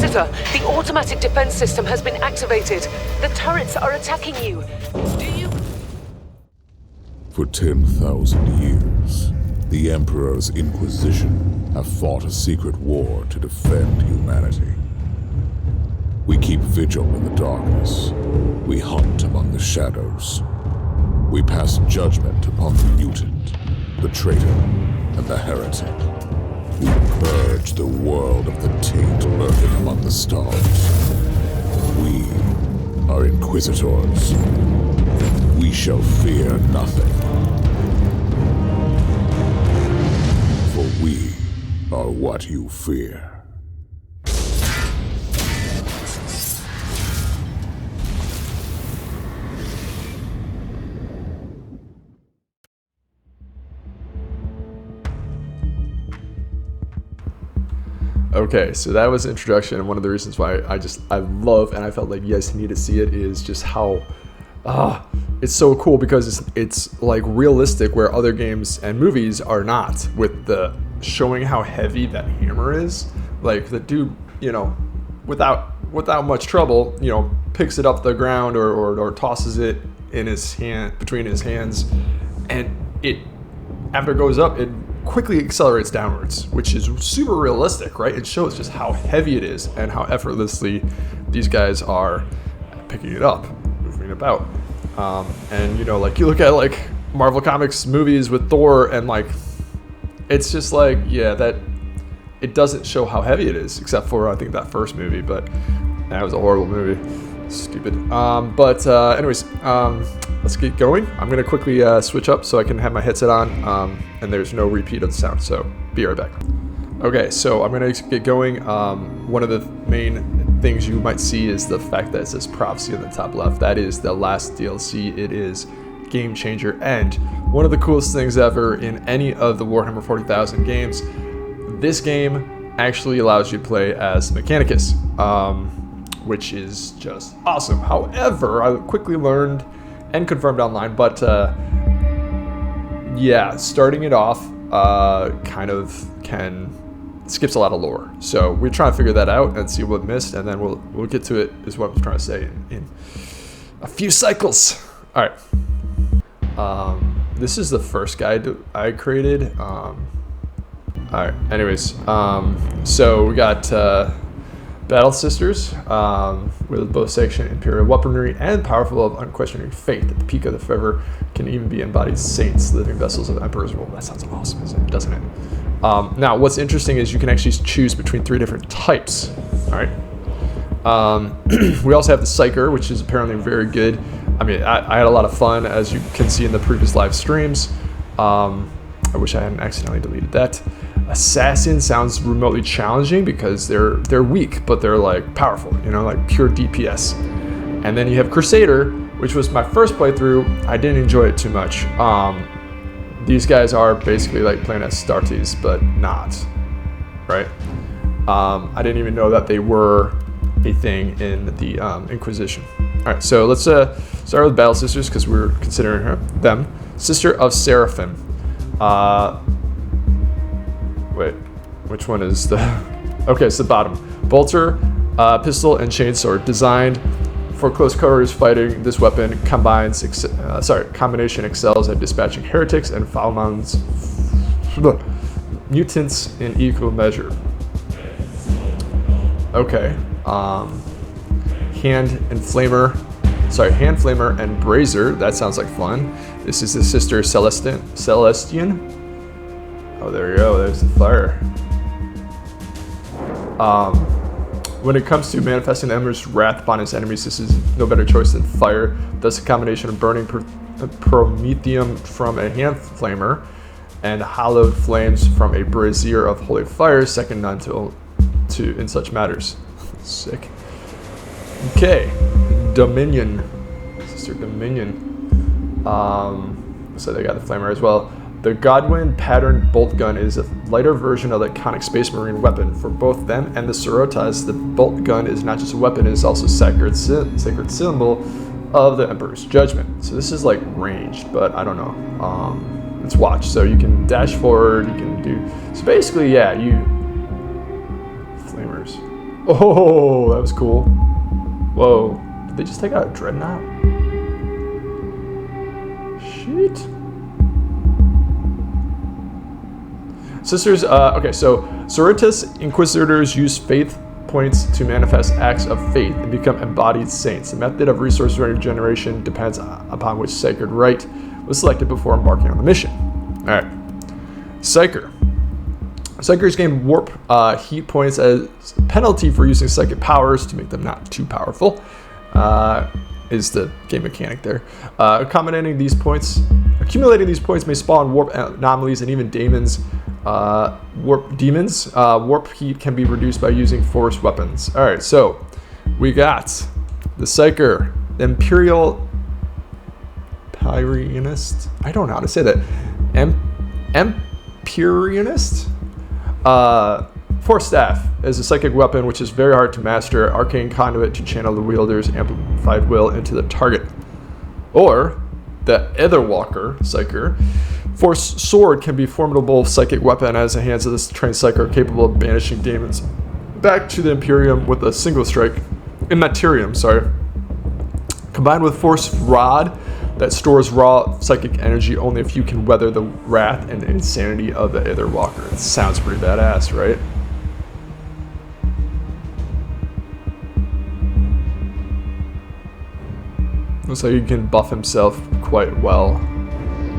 Inquisitor, the automatic defense system has been activated. The turrets are attacking you. Do you... For 10,000 years, the Emperor's Inquisition have fought a secret war to defend humanity. We keep vigil in the darkness. We hunt among the shadows. We pass judgment upon the mutant, the traitor, and the heretic. We purge the world of the taint lurking among the stars. We are Inquisitors. We shall fear nothing. For we are what you fear. Okay, so that was the introduction, and one of the reasons why I love, and I felt like you guys need to see it, is just how it's so cool, because it's like realistic, where other games and movies are not, with the showing how heavy that hammer is. Like the dude, you know, without much trouble, you know, picks it up the ground or tosses it in his hand, between his hands, and it, after it goes up, it quickly accelerates downwards, which is super realistic, right? It shows just how heavy it is and how effortlessly these guys are picking it up, moving it about. And you know, like you look at like Marvel Comics movies with Thor, and like it's just like, yeah, that it doesn't show how heavy it is, except for I think that first movie, but that was a horrible movie. Stupid. Anyways, let's get going. I'm gonna quickly switch up so I can have my headset on, and there's no repeat of the sound, so be right back. Okay, so I'm gonna get going. One of the main things you might see is the fact that it says Prophecy in the top left. That is the last DLC. It is game changer, and one of the coolest things ever in any of the Warhammer 40,000 games. This game actually allows you to play as Mechanicus, which is just awesome. However, I quickly learned and confirmed online, but yeah, starting it off kind of skips a lot of lore. So we're trying to figure that out and see what missed, and then we'll get to it, is what I'm trying to say, in a few cycles. All right. This is the first guide I created. All right. Anyways, so we got Battle Sisters, with both section, Imperial weaponry, and powerful of unquestioning faith. At the peak of the fervor can even be embodied saints, living vessels of emperors. Well, that sounds awesome, doesn't it? Now, what's interesting is you can actually choose between 3 different types. All right. We also have the Psyker, which is apparently very good. I mean, I had a lot of fun, as you can see in the previous live streams. I wish I hadn't accidentally deleted that. Assassin sounds remotely challenging because they're weak, but they're like powerful, you know, like pure DPS. And then you have Crusader, which was my first playthrough. I didn't enjoy it too much. These guys are basically like playing as Astartes, but not, right? I didn't even know that they were a thing in the Inquisition. All right, so let's start with Battle Sisters, because we're considering them. Sister of Seraphim. Wait, which one is the... Okay, it's the bottom. Bolter, pistol, and chainsword. Designed for close quarters fighting, this weapon combination excels at dispatching heretics and foul-mounts mutants in equal measure. Okay. Hand flamer and brazier. That sounds like fun. This is the Sister Celestian. Oh, there you go. There's the fire. When it comes to manifesting the Emperor's wrath upon his enemies, this is no better choice than fire. Thus, a combination of burning promethium from a hand flamer and hallowed flames from a brazier of holy fire, second none to in such matters. Sick. Okay, Dominion, Sister Dominion. So they got the flamer as well. The Godwin pattern bolt gun is a lighter version of the iconic Space Marine weapon. For both them and the Serotas, the bolt gun is not just a weapon, it is also a sacred symbol of the Emperor's judgment. So this is like ranged, but I don't know. Let's watch. So you can dash forward, you can do... So basically, yeah, you... Flamers. Oh, that was cool. Whoa. Did they just take out a dreadnought? Shit. Sisters, okay, so Cerritus Inquisitors use faith points to manifest acts of faith and become embodied saints. The method of resource regeneration depends upon which sacred rite was selected before embarking on the mission. Alright. Psyker. Psychers gain warp heat points as penalty for using psychic powers to make them not too powerful. Is the game mechanic there. Accumulating these points may spawn warp anomalies and even demons. Warp heat can be reduced by using force weapons. All right, so we got the Psyker, the Imperianist. I don't know how to say that. Empyreanist. Force Staff is a psychic weapon which is very hard to master. Arcane conduit to channel the wielder's amplified will into the target. Or the Aetherwalker Psyker. Force Sword can be a formidable psychic weapon as the hands of this trained Psyker capable of banishing demons back to the Imperium with a single strike. Imperium, sorry. Combined with Force Rod that stores raw psychic energy only if you can weather the wrath and insanity of the Aetherwalker. It sounds pretty badass, right? Looks like he can buff himself quite well.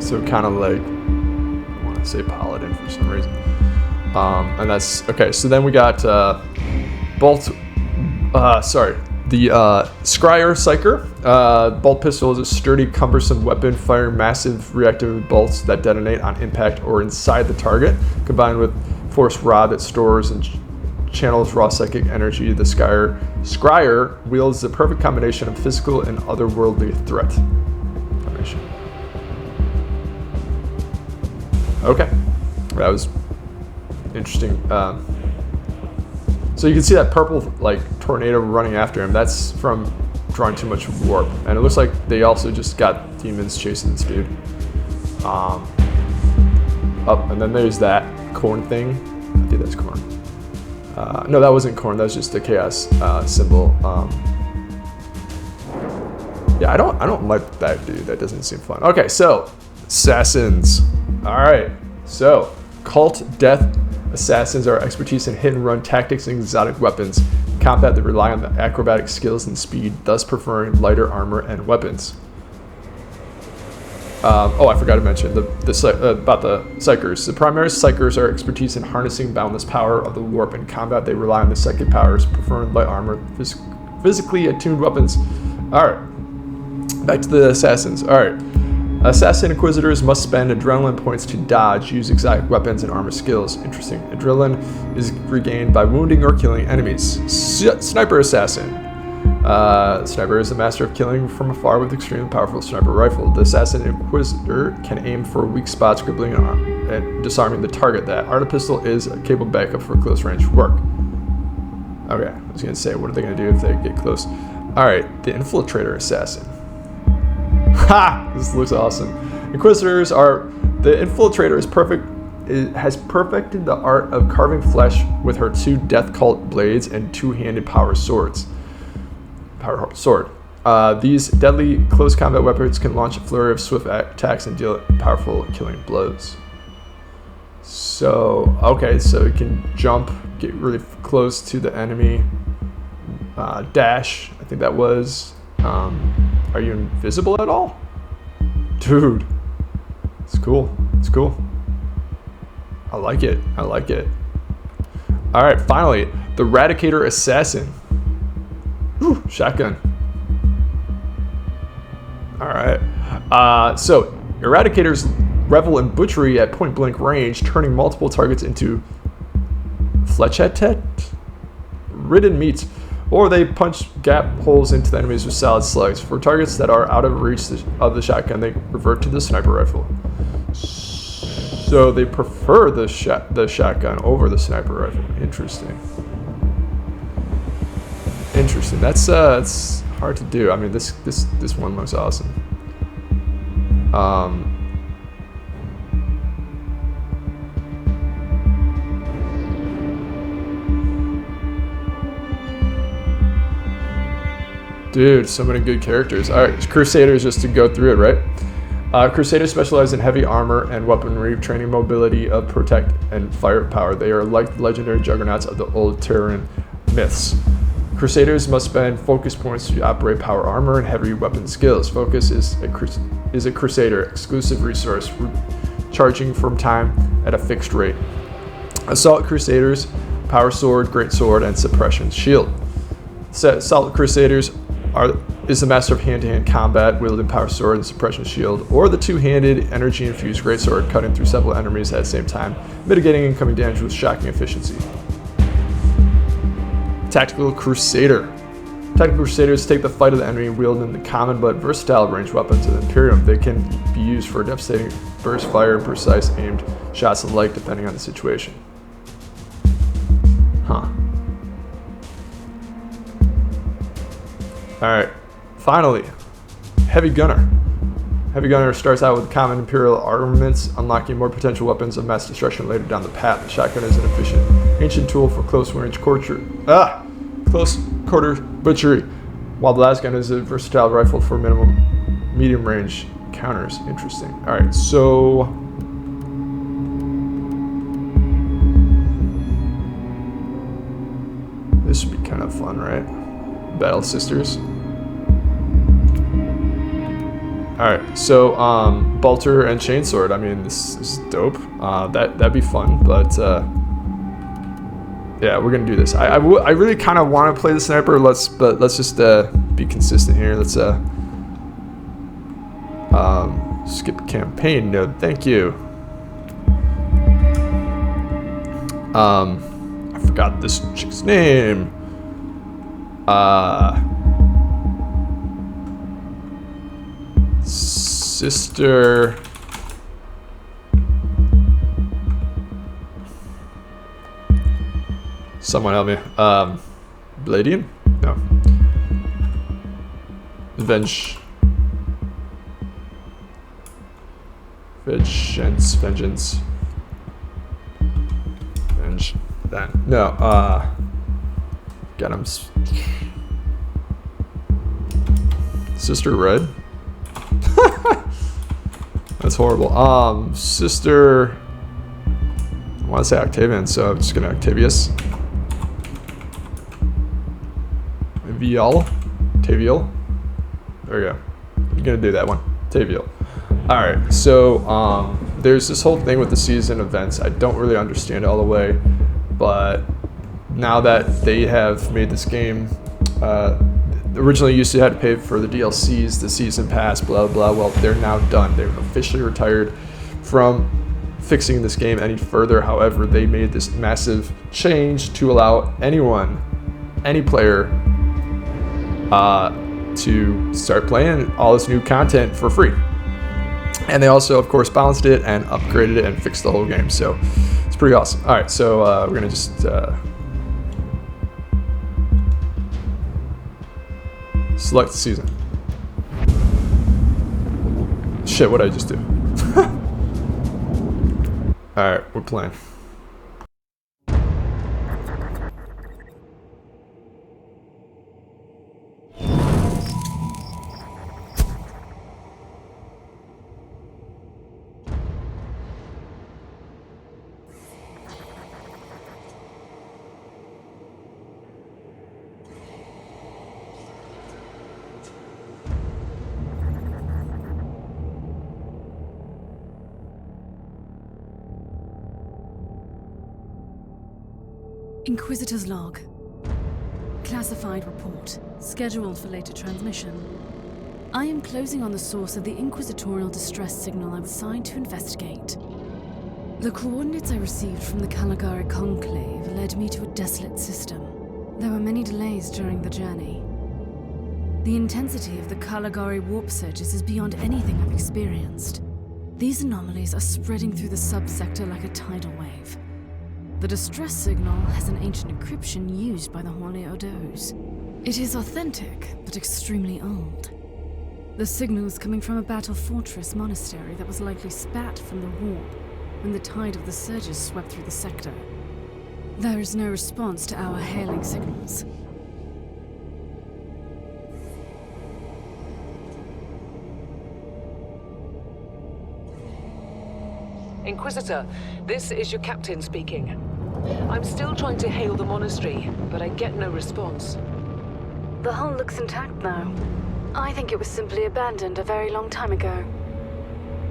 So kind of like, I want to say paladin for some reason. And that's, okay, so then we got the Scryer Psyker. Bolt pistol is a sturdy, cumbersome weapon firing massive reactive bolts that detonate on impact or inside the target, combined with Force Rod that stores and channels raw psychic energy. The Scryer wields the perfect combination of physical and otherworldly threat. Combination. Okay, that was interesting. So you can see that purple like tornado running after him. That's from drawing too much warp, and it looks like they also just got demons chasing this dude. Up, and then there's that corn thing. I think that's corn. No, that wasn't corn. That was just the chaos symbol. Yeah, I don't like that dude. That doesn't seem fun. Okay, so assassins. All right, so cult death assassins are expertise in hit and run tactics and exotic weapons. In combat, they rely on the acrobatic skills and speed, thus preferring lighter armor and weapons. Oh, I forgot to mention about the Psykers. The primary Psykers are expertise in harnessing boundless power of the warp. In combat, they rely on the psychic powers, preferring light armor, physically attuned weapons. All right, back to the assassins. All right. Assassin Inquisitors must spend adrenaline points to dodge, use exotic weapons, and armor skills. Interesting. Adrenaline is regained by wounding or killing enemies. Sniper Assassin. Sniper is the master of killing from afar with extremely powerful sniper rifle. The Assassin Inquisitor can aim for weak spots, crippling and disarming the target. That Arta Pistol is a capable backup for close range work. Okay, I was going to say, what are they going to do if they get close? Alright, the Infiltrator Assassin. Ha! This looks awesome. Inquisitors are... The Infiltrator is perfect. It has perfected the art of carving flesh with her two death cult blades and two-handed power swords. These deadly close combat weapons can launch a flurry of swift attacks and deal powerful killing blows. So, okay, so it can jump, get really close to the enemy, dash, I think that was. Are you invisible at all? Dude, it's cool, it's cool. I like it, I like it. All right, finally, the Eradicator Assassin. Ooh, shotgun. All right, so Eradicators revel in butchery at point blank range, turning multiple targets into ridden meat, or they punch gap holes into the enemies with salad slugs. For targets that are out of reach of the shotgun, they revert to the sniper rifle. So they prefer the shotgun over the sniper rifle. Interesting. Interesting. That's it's hard to do. I mean, this one looks awesome. Dude, so many good characters. Alright, Crusaders, just to go through it, right? Crusaders specialize in heavy armor and weaponry, training mobility of protect and firepower. They are like the legendary juggernauts of the old Terran myths. Crusaders must spend focus points to operate power armor and heavy weapon skills. Focus is a Crusader exclusive resource, charging from time at a fixed rate. Assault Crusaders, power sword, great sword, and suppression shield. Assault Crusaders is the master of hand-to-hand combat, wielding power sword and suppression shield, or the two-handed, energy-infused greatsword, cutting through several enemies at the same time, mitigating incoming damage with shocking efficiency. Tactical Crusader. Tactical Crusaders take the fight of the enemy, wielding the common but versatile ranged weapons of the Imperium. They can be used for devastating burst fire and precise aimed shots alike, depending on the situation. Huh. Alright, finally, Heavy Gunner. Heavy Gunner starts out with common Imperial armaments, unlocking more potential weapons of mass destruction later down the path. The shotgun is an efficient, ancient tool for close quarter butchery, while the last gun is a versatile rifle for medium range counters. Interesting. Alright, so this should be kind of fun, right? Battle Sisters. Alright, so Bolter and Chainsword. I mean, this is dope. That'd be fun, but yeah, we're gonna do this. I really kind of want to play the sniper. Let's just be consistent here. Let's skip campaign. No, thank you. I forgot this chick's name. Sister. Someone help me. Bladian? No. Vengeance. Venge. That. No, got him. Sister Red? That's horrible. Sister. I want to say Octavian, so I'm just gonna Octavius. Tavial. There we go. You're gonna do that one. Tavial. Alright, so there's this whole thing with the season events. I don't really understand it all the way, but now that they have made this game, originally you used to have to pay for the DLCs, the season pass, blah blah. Well, they're now done. They've officially retired from fixing this game any further. However, they made this massive change to allow any player, to start playing all this new content for free. And they also, of course, balanced it and upgraded it and fixed the whole game. So it's pretty awesome. All right, so we're gonna just select the season. Shit, what did I just do? All right, we're playing. Inquisitor's log. Classified report, scheduled for later transmission. I am closing on the source of the Inquisitorial distress signal I was assigned to investigate. The coordinates I received from the Caligari Conclave led me to a desolate system. There were many delays during the journey. The intensity of the Caligari warp surges is beyond anything I've experienced. These anomalies are spreading through the subsector like a tidal wave. The distress signal has an ancient encryption used by the Holy Odos. It is authentic, but extremely old. The signal is coming from a battle fortress monastery that was likely spat from the warp when the tide of the surges swept through the sector. There is no response to our hailing signals. Inquisitor, this is your captain speaking. I'm still trying to hail the monastery, but I get no response. The hull looks intact, though. I think it was simply abandoned a very long time ago.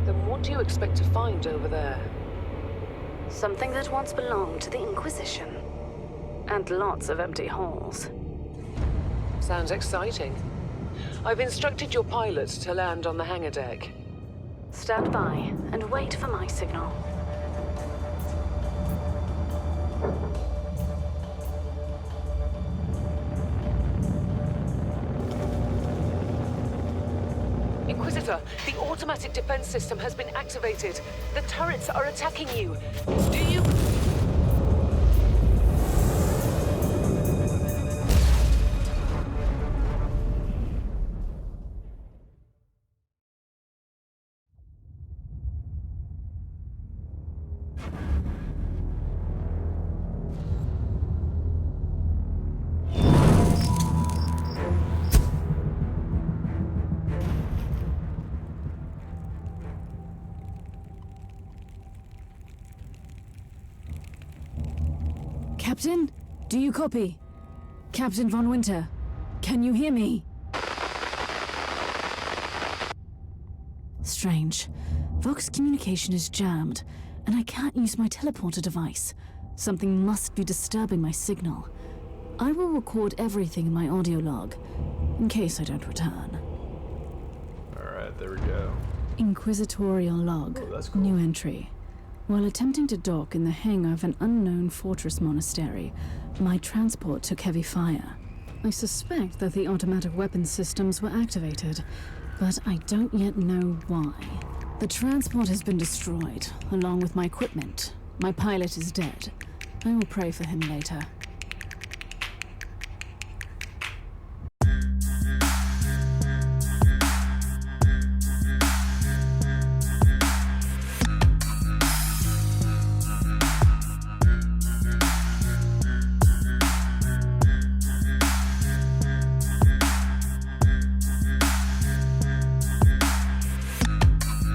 Then what do you expect to find over there? Something that once belonged to the Inquisition. And lots of empty halls. Sounds exciting. I've instructed your pilot to land on the hangar deck. Stand by and wait for my signal. Inquisitor, the automatic defense system has been activated. The turrets are attacking you. Do you... Captain, do you copy? Captain Von Winter, can you hear me? Strange. Vox communication is jammed, and I can't use my teleporter device. Something must be disturbing my signal. I will record everything in my audio log, in case I don't return. Alright, there we go. Inquisitorial log. Oh, that's cool. New entry. While attempting to dock in the hangar of an unknown fortress monastery, my transport took heavy fire. I suspect that the automatic weapon systems were activated, but I don't yet know why. The transport has been destroyed, along with my equipment. My pilot is dead. I will pray for him later.